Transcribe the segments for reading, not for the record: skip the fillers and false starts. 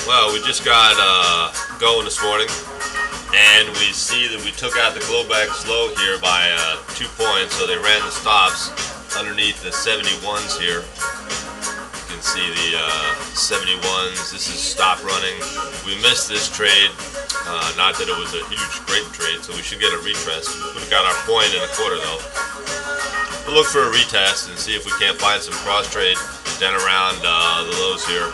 Well, we just got going this morning, and we see that we took out the Globex low here by 2 points, so they ran the stops underneath the 71s here. You can see the 71s. This is stop running. We missed this trade. Not that it was a huge, great trade, so we should get a retest. We got our point in a quarter, though. We'll look for a retest and see if we can't find some cross trade down around the lows here.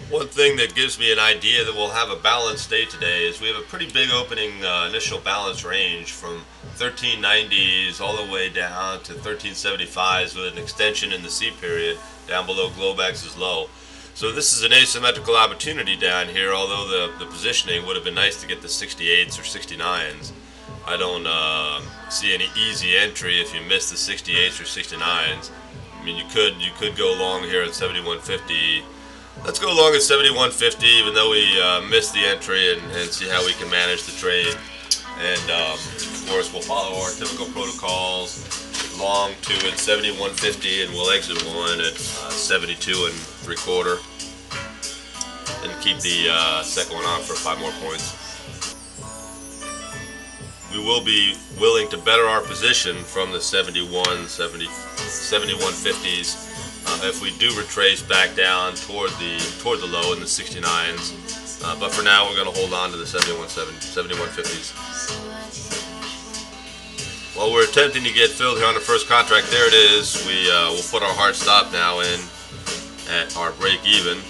One thing that gives me an idea that we'll have a balanced day today is we have a pretty big opening initial balance range from 1390s all the way down to 1375s with an extension in the C period down below Globex's low. So this is an asymmetrical opportunity down here, although the positioning would have been nice to get the 68s or 69s. I don't see any easy entry if you miss the 68s or 69s. I mean, you could go long here at 7150. Let's go long at 7150, even though we missed the entry, and see how we can manage the trade. And of course, we'll follow our typical protocols. Long 2 at 7150, and we'll exit 1 at 72 3/4, and keep the second one on for 5 more points. We will be willing to better our position from the 7150s. If we do retrace back down toward the low in the 69s, but for now we're going to hold on to the 7150s. While we're attempting to get filled here on the first contract, there it is. We'll put our hard stop now in at our break even.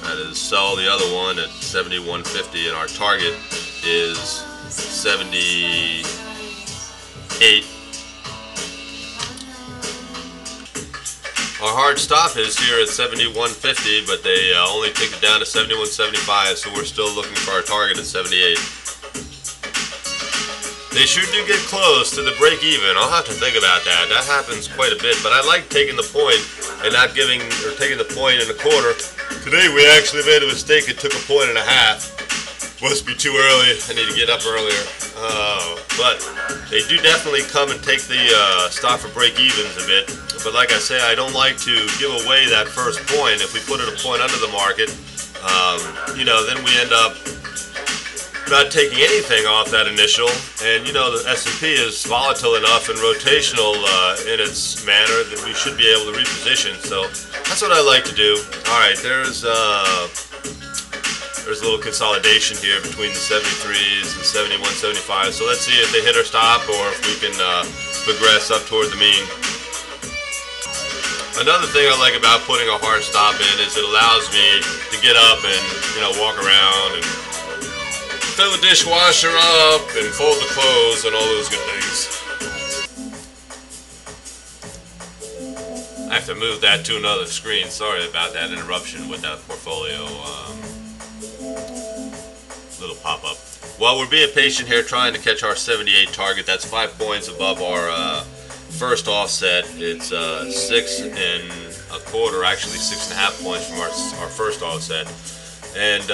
That is sell the other one at 7150, and our target is 78. Our hard stop is here at 7150, but they only take it down to 7175, so we're still looking for our target at 78. They sure do get close to the break even. I'll have to think about that. That happens quite a bit, but I like taking the point and not giving, or taking the point in a quarter. Today we actually made a mistake and took a point and a half. Must be too early. I need to get up earlier. But they do definitely come and take the stop for break evens a bit. But like I say, I don't like to give away that first point. If we put it a point under the market, then we end up not taking anything off that initial. And the S&P is volatile enough and rotational in its manner that we should be able to reposition. So that's what I like to do. All right, there's a little consolidation here between the 73s and 71, 75. So let's see if they hit our stop or if we can progress up toward the mean. Another thing I like about putting a hard stop in is it allows me to get up and walk around and fill the dishwasher up and fold the clothes and all those good things. I have to move that to another screen. Sorry about that interruption with that portfolio little pop-up. While we're being patient here trying to catch our 78 target, that's 5 points above our first offset. It's 6 1/4, actually 6.5 points from our first offset. And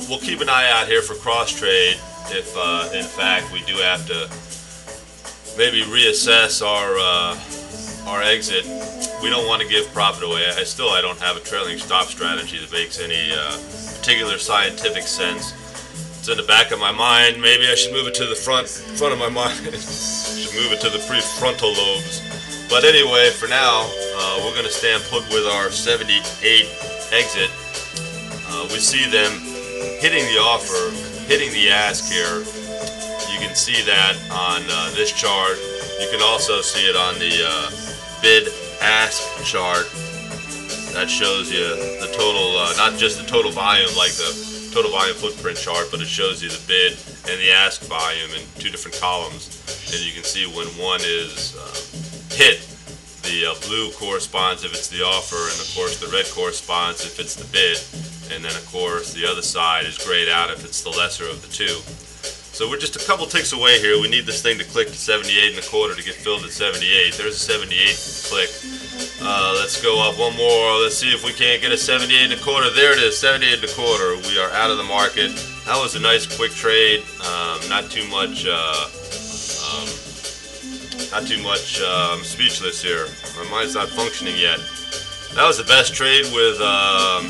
we'll keep an eye out here for cross trade if in fact we do have to maybe reassess our exit. We don't want to give profit away. I don't have a trailing stop strategy that makes any particular scientific sense. It's in the back of my mind. Maybe I should move it to the front of my mind. Should move it to the prefrontal lobes. But anyway, for now, we're going to stand put with our 78 exit. We see them hitting the offer, hitting the ask here. You can see that on this chart. You can also see it on the bid-ask chart. That shows you the total, not just the total volume like the total volume footprint chart, but it shows you the bid and the ask volume in 2 different columns. And you can see when one is hit, the blue corresponds if it's the offer, and of course the red corresponds if it's the bid. And then of course the other side is grayed out if it's the lesser of the two. So we're just a couple ticks away here. We need this thing to click to 78 1/4 to get filled at 78. There's a 78 click. Let's go up one more. Let's see if we can't get a 78 1/4. There it is, 78 1/4. We are out of the market. That was a nice quick trade. Not too much. I'm speechless here. My mind's not functioning yet. That was the best trade with a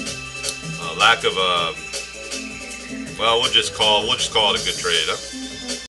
lack of a. Well, we'll just call it a good trade. Huh?